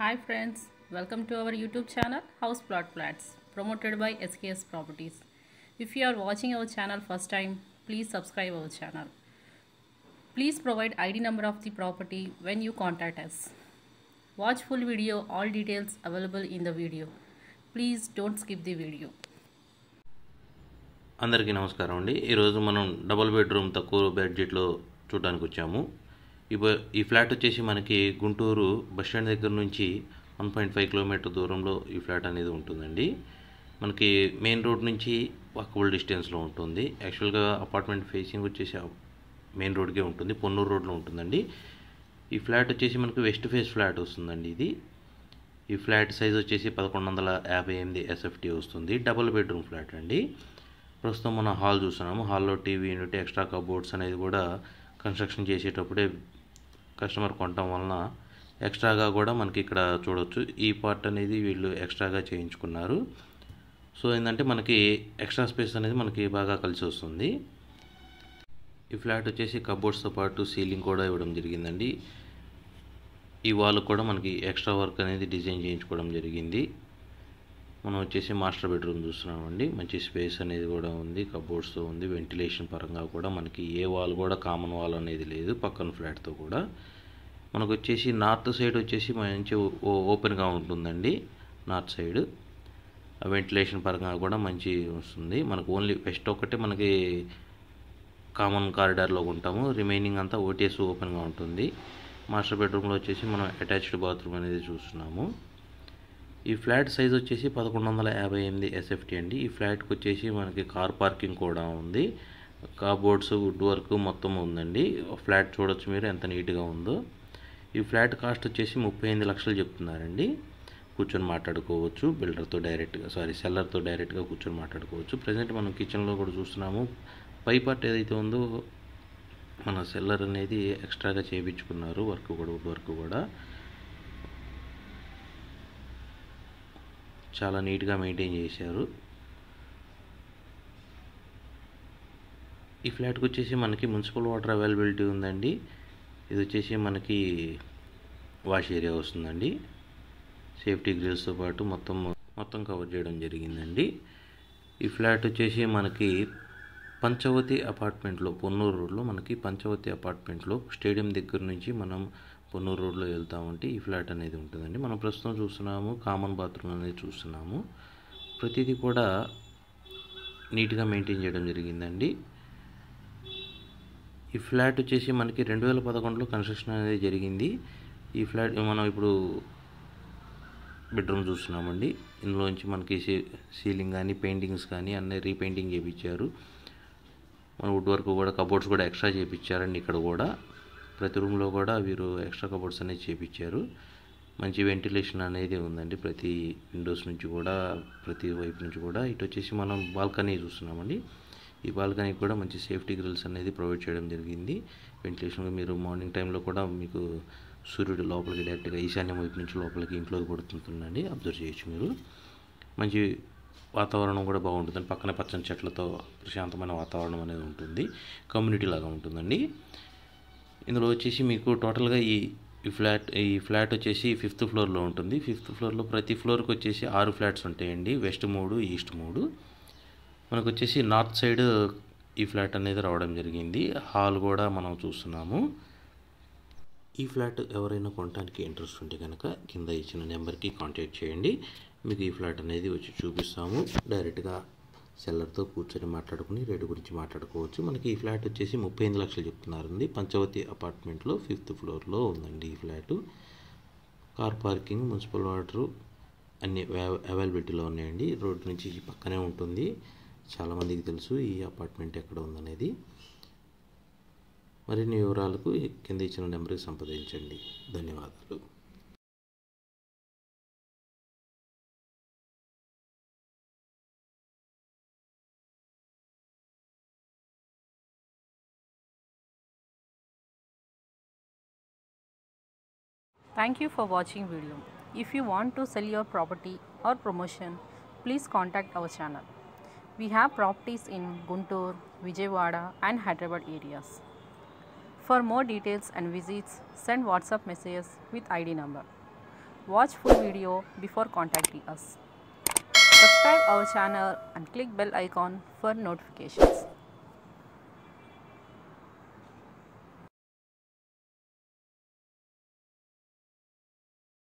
Hi friends, welcome to our YouTube channel House Plot Flats promoted by SKS Properties. If you are watching our channel first time, please subscribe our channel. Please provide ID number of the property when you contact us. Watch full video, all details available in the video. Please don't skip the video. అందరికీ నమస్కారం అండి. ఈరోజు మనం double bedroom తక్కువ బడ్జెట్లో చూడడానికి వచ్చాము. ఈ ఫ్లాట్ వచ్చేసి మనకి గుంటూరు బస్ స్టాండ్ దగ్గర నుంచి 1.5 కిలోమీటర్ దూరంలో ఈ ఫ్లాట్ అనేది ఉంటుందండి. మనకి మెయిన్ రోడ్ నుంచి వాకబుల్ డిస్టెన్స్లో ఉంటుంది. యాక్చువల్గా అపార్ట్మెంట్ ఫేసింగ్ వచ్చేసి మెయిన్ రోడ్కే ఉంటుంది, పొన్నూరు రోడ్లో ఉంటుందండి. ఈ ఫ్లాట్ వచ్చేసి మనకి వెస్ట్ ఫేస్ ఫ్లాట్ వస్తుందండి. ఈ ఫ్లాట్ సైజ్ వచ్చేసి 1158 SFT వస్తుంది. డబుల్ బెడ్రూమ్ ఫ్లాట్ అండి. ప్రస్తుతం మనం హాల్ చూస్తున్నాము. హాల్లో టీవీ యూనిట్, ఎక్స్ట్రా కబోర్డ్స్ అనేది కూడా కన్స్ట్రక్షన్ చేసేటప్పుడే కస్టమర్ కొనటం వలన ఎక్స్ట్రాగా కూడా మనకి ఇక్కడ చూడవచ్చు. ఈ పార్ట్ అనేది వీళ్ళు ఎక్స్ట్రాగా చేయించుకున్నారు. సో ఏంటంటే మనకి ఎక్స్ట్రా స్పేస్ అనేది మనకి బాగా కలిసి వస్తుంది. ఈ ఫ్లాట్ వచ్చేసి కబోర్డ్స్తో పాటు సీలింగ్ కూడా ఇవ్వడం జరిగిందండి. ఈ వాల్ కూడా మనకి ఎక్స్ట్రా వర్క్ అనేది డిజైన్ చేయించుకోవడం జరిగింది. మనం వచ్చేసి మాస్టర్ బెడ్రూమ్ చూస్తున్నామండి. మంచి స్పేస్ అనేది కూడా ఉంది, కబోర్డ్స్తో ఉంది. వెంటిలేషన్ పరంగా కూడా మనకి ఏ వాల్ కూడా కామన్ వాల్ అనేది లేదు పక్కన ఫ్లాట్తో కూడా. మనకు వచ్చేసి నార్త్ సైడ్ వచ్చేసి మంచి ఓపెన్గా ఉంటుందండి. నార్త్ సైడ్ వెంటిలేషన్ పరంగా కూడా మంచి వస్తుంది. మనకు ఓన్లీ వెస్ట్ ఒకటే మనకి కామన్ కారిడార్లో ఉంటాము, రిమైనింగ్ అంతా ఓటీఎస్ ఓపెన్గా ఉంటుంది. మాస్టర్ బెడ్రూమ్లో వచ్చేసి మనం అటాచ్డ్ బాత్రూమ్ అనేది చూస్తున్నాము. ఈ ఫ్లాట్ సైజ్ వచ్చేసి 1158 SFT అండి. ఈ ఫ్లాట్కి వచ్చేసి మనకి కార్ పార్కింగ్ కూడా ఉంది. కబోర్డ్స్, వుడ్ వర్క్ మొత్తం ఉందండి. ఫ్లాట్ చూడొచ్చు మీరు ఎంత నీట్గా ఉందో. ఈ ఫ్లాట్ కాస్ట్ వచ్చేసి 38 లక్షలు చెప్తున్నారండి. కూర్చొని మాట్లాడుకోవచ్చు బిల్డర్తో డైరెక్ట్గా, సెల్లర్తో డైరెక్ట్గా కూర్చొని మాట్లాడుకోవచ్చు. ప్రజెంట్ మనం కిచెన్లో కూడా చూస్తున్నాము. పై పార్ట్ ఏదైతే ఉందో మన సెల్లర్ అనేది ఎక్స్ట్రాగా చేయించుకున్నారు. వర్క్ కూడా, వుడ్ వర్క్ కూడా చాలా నీట్గా మెయింటైన్ చేశారు. ఈ ఫ్లాట్కి వచ్చేసి మనకి మున్సిపల్ వాటర్ అవైలబిలిటీ ఉందండి. ఇది వచ్చేసి మనకి వాష్ ఏరియా వస్తుందండి. సేఫ్టీ గ్రిల్స్తో పాటు మొత్తం కవర్ చేయడం జరిగిందండి. ఈ ఫ్లాట్ వచ్చేసి మనకి పంచవతి అపార్ట్మెంట్లో, పొన్నూరు రోడ్లో మనకి పంచవతి అపార్ట్మెంట్లో స్టేడియం దగ్గర నుంచి మనం పొన్నూరు రోడ్లో వెళ్తామంటే ఈ ఫ్లాట్ అనేది ఉంటుందండి. మనం ప్రస్తుతం చూస్తున్నాము కామన్ బాత్రూమ్ అనేది చూస్తున్నాము. ప్రతిదీ కూడా నీట్గా మెయింటైన్ చేయడం జరిగిందండి. ఈ ఫ్లాట్ వచ్చేసి మనకి 2011లో కన్స్ట్రక్షన్ అనేది జరిగింది. ఈ ఫ్లాట్ మనం ఇప్పుడు బెడ్రూమ్ చూస్తున్నామండి. ఇందులోంచి మనకి సీలింగ్ కానీ, పెయింటింగ్స్ కానీ అన్నీ రీపెయింటింగ్ చేయించారు. మన వుడ్ వర్క్ కూడా, కబోర్డ్స్ కూడా ఎక్స్ట్రా చేయించారండి. ఇక్కడ కూడా ప్రతి రూమ్లో కూడా వీరు ఎక్స్ట్రా కబోర్డ్స్ అనేది చేయించారు. మంచి వెంటిలేషన్ అనేది ఉందండి ప్రతి విండోస్ నుంచి కూడా, ప్రతి వైపు నుంచి కూడా. ఇటు వచ్చేసి మనం బాల్కనీ చూస్తున్నామండి. ఈ బాల్కనీకి కూడా మంచి సేఫ్టీ గ్రిల్స్ అనేది ప్రొవైడ్ చేయడం జరిగింది. వెంటిలేషన్ మీరు మార్నింగ్ టైంలో కూడా మీకు సూర్యుడు లోపలికి డైరెక్ట్గా ఈశాన్యం వైపు నుంచి లోపలికి ఇంట్లోకి పడుతుందండి. అబ్జర్వ్ చేయొచ్చు మీరు. మంచి వాతావరణం కూడా బాగుంటుందండి. పక్కన పచ్చని చెట్లతో ప్రశాంతమైన వాతావరణం అనేది ఉంటుంది. కమ్యూనిటీ లాగా ఉంటుందండి. ఇందులో వచ్చేసి మీకు టోటల్గా ఈ ఫ్లాట్ వచ్చేసి 5th ఫ్లోర్లో ఉంటుంది. 5th ఫ్లోర్లో ప్రతి ఫ్లోర్కి వచ్చేసి 6 ఫ్లాట్స్ ఉంటాయండి. West 3, east 3. మనకు వచ్చేసి నార్త్ సైడ్ ఈ ఫ్లాట్ అనేది రావడం జరిగింది. హాల్ కూడా మనం చూస్తున్నాము. ఈ ఫ్లాట్ ఎవరైనా కొనడానికి ఇంట్రెస్ట్ ఉంటే కనుక కింద ఇచ్చిన నెంబర్కి కాంటాక్ట్ చేయండి. మీకు ఈ ఫ్లాట్ అనేది వచ్చి చూపిస్తాము. డైరెక్ట్గా సెల్లర్తో కూర్చొని మాట్లాడుకుని రేటు గురించి మాట్లాడుకోవచ్చు. మనకి ఈ ఫ్లాట్ వచ్చేసి 38 లక్షలు చెప్తున్నారండి. పంచవతి అపార్ట్మెంట్లో 5th ఫ్లోర్లో ఉందండి ఈ flat. Car parking, municipal water అన్ని అవైలబిలిటీలో ఉన్నాయండి. రోడ్డు నుంచి పక్కనే ఉంటుంది. చాలామందికి తెలుసు ఈ అపార్ట్మెంట్ ఎక్కడ ఉందనేది. మరిన్ని వివరాలకు కింద ఇచ్చిన నెంబర్కి సంప్రదించండి. ధన్యవాదాలు. Thank you for watching video. If you want to sell your property or promotion, please contact our channel. We have properties in Guntur, Vijayawada and Hyderabad areas. For more details and visits, send WhatsApp messages with ID number. Watch full video before contacting us. Subscribe our channel and click bell icon for notifications.